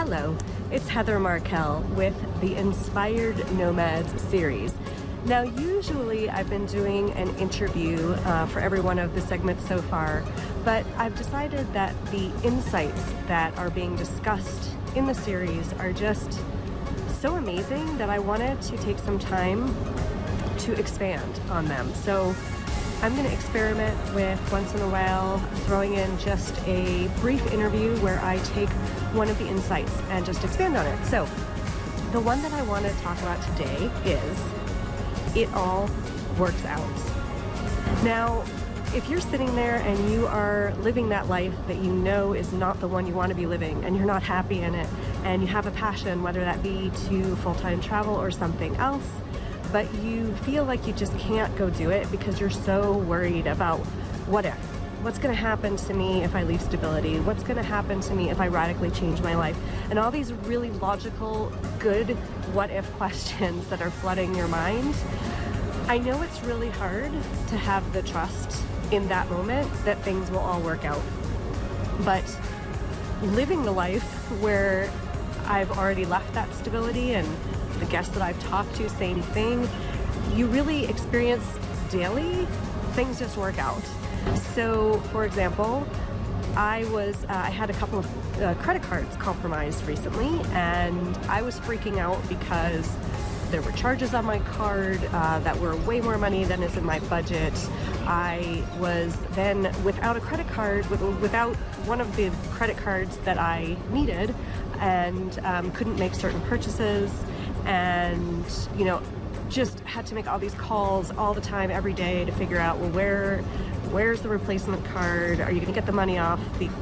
Hello, it's Heather Markel with the Inspired Nomads series. Now, usually I've been doing an interview for every one of the segments so far, but I've decided that the insights that are being discussed in the series are just so amazing that I wanted to take some time to expand on them. So I'm going to experiment with, once in a while, throwing in just a brief interview where I take one of the insights and just expand on it. So the one that I want to talk about today is it all works out. Now, if you're sitting there and you are living that life that you know is not the one you want to be living, and you're not happy in it, and you have a passion, whether that be to full-time travel or something else, but you feel like you just can't go do it because you're so worried about what if? What's going to happen to me if I leave stability? What's going to happen to me if I radically change my life? And all these really logical, good what if questions that are flooding your mind. I know it's really hard to have the trust in that moment that things will all work out. But living the life where I've already left that stability, and the guests that I've talked to, same thing, you really experience daily, things just work out. So, for example, I had a couple of credit cards compromised recently, and I was freaking out because there were charges on my card that were way more money than is in my budget. I was then without a credit card, without one of the credit cards that I needed, and couldn't make certain purchases, and just had to make all these calls all the time, every day, to figure out, well, where's the replacement card? Are you going to get the money off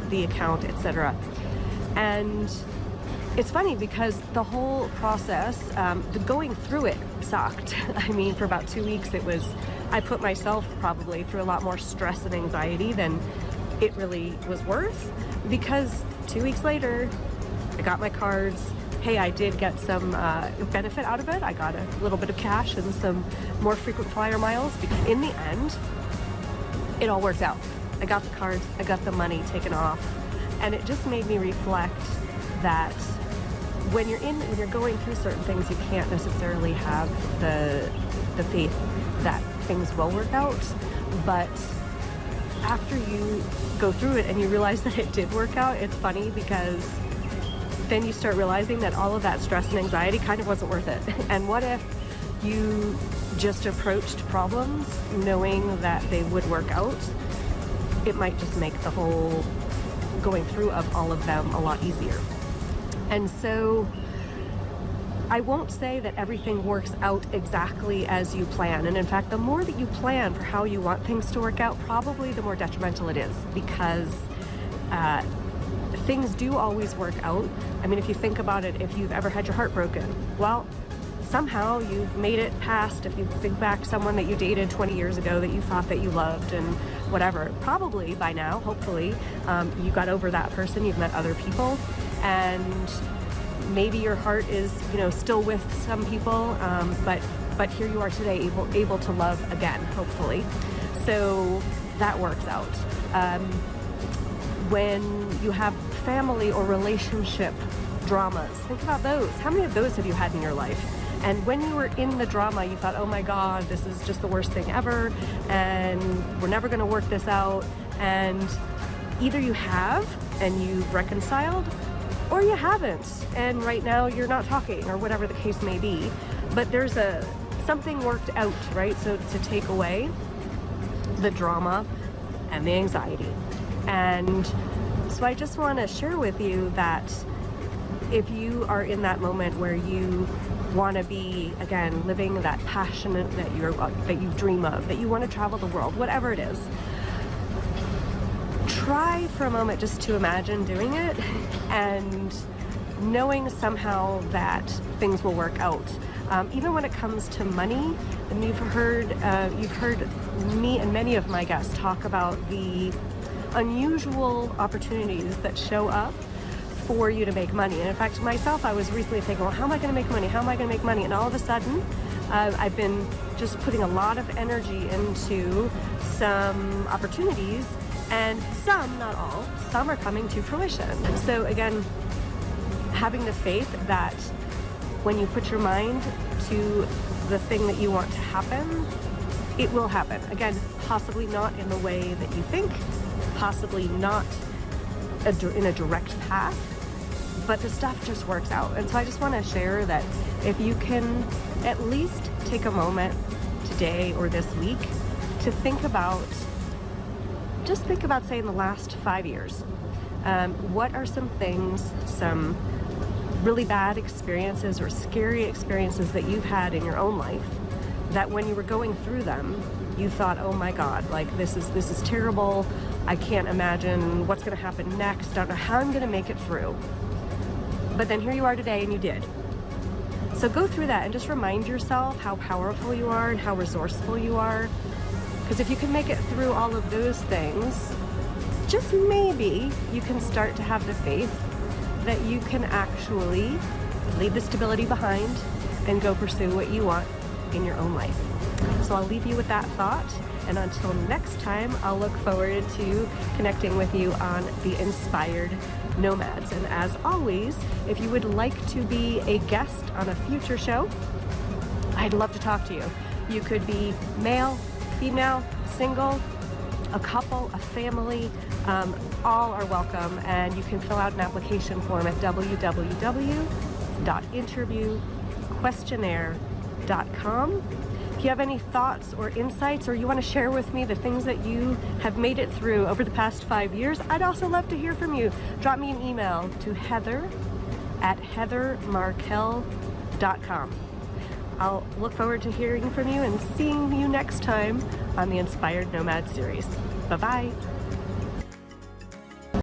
the account, etc. And it's funny because the whole process, the going through it sucked. I mean, for about 2 weeks, I put myself probably through a lot more stress and anxiety than it really was worth, because 2 weeks later, I got my cards. Hey, I did get some benefit out of it. I got a little bit of cash and some more frequent flyer miles. In the end, it all worked out. I got the cards, I got the money taken off, and it just made me reflect that when you're going through certain things, you can't necessarily have the faith that things will work out. But after you go through it and you realize that it did work out, it's funny because then you start realizing that all of that stress and anxiety kind of wasn't worth it. And what if you just approached problems knowing that they would work out? It might just make the whole going through of all of them a lot easier. And so I won't say that everything works out exactly as you plan. And in fact, the more that you plan for how you want things to work out, probably the more detrimental it is, because things do always work out. I mean, if you think about it, if you've ever had your heart broken, well, somehow you've made it past. If you think back someone that you dated 20 years ago that you thought that you loved and whatever, probably by now, hopefully, you got over that person, you've met other people, and maybe your heart is, still with some people, but here you are today, able to love again, hopefully. So that works out. When you have family or relationship dramas, think about those. How many of those have you had in your life? And when you were in the drama, you thought, oh my God, this is just the worst thing ever, and we're never going to work this out. And either you have and you've reconciled, or you haven't, and right now you're not talking, or whatever the case may be. But there's something worked out, right? So to take away the drama and the anxiety. And so I just want to share with you that if you are in that moment where you want to be, again, living that passion that you dream of, that you want to travel the world, whatever it is, try for a moment just to imagine doing it and knowing somehow that things will work out. Even when it comes to money, and you've heard me and many of my guests talk about the unusual opportunities that show up for you to make money. And in fact, myself, I was recently thinking, well, how am I going to make money? How am I going to make money? And all of a sudden, I've been just putting a lot of energy into some opportunities, and some, not all, some are coming to fruition. So again, having the faith that when you put your mind to the thing that you want to happen, it will happen. Again, possibly not in the way that you think, possibly not in a direct path, but the stuff just works out. And so I just want to share that if you can at least take a moment today or this week to think about, say, in the last 5 years, what are some things, some really bad experiences or scary experiences that you've had in your own life that when you were going through them, you thought, oh my God, like this is terrible. I can't imagine what's going to happen next. I don't know how I'm going to make it through. But then here you are today and you did. So go through that and just remind yourself how powerful you are and how resourceful you are. Because if you can make it through all of those things, just maybe you can start to have the faith that you can actually leave the stability behind and go pursue what you want in your own life. So I'll leave you with that thought, and until next time, I'll look forward to connecting with you on the Inspired Nomads. And as always, if you would like to be a guest on a future show, I'd love to talk to you. You could be male, female, single, a couple, a family, all are welcome, and you can fill out an application form at www.interviewquestionnaire.com. If you have any thoughts or insights, or you want to share with me the things that you have made it through over the past 5 years, I'd also love to hear from you. Drop me an email to heather@heathermarkel.com. I'll look forward to hearing from you and seeing you next time on the Inspired Nomad series. Bye-bye.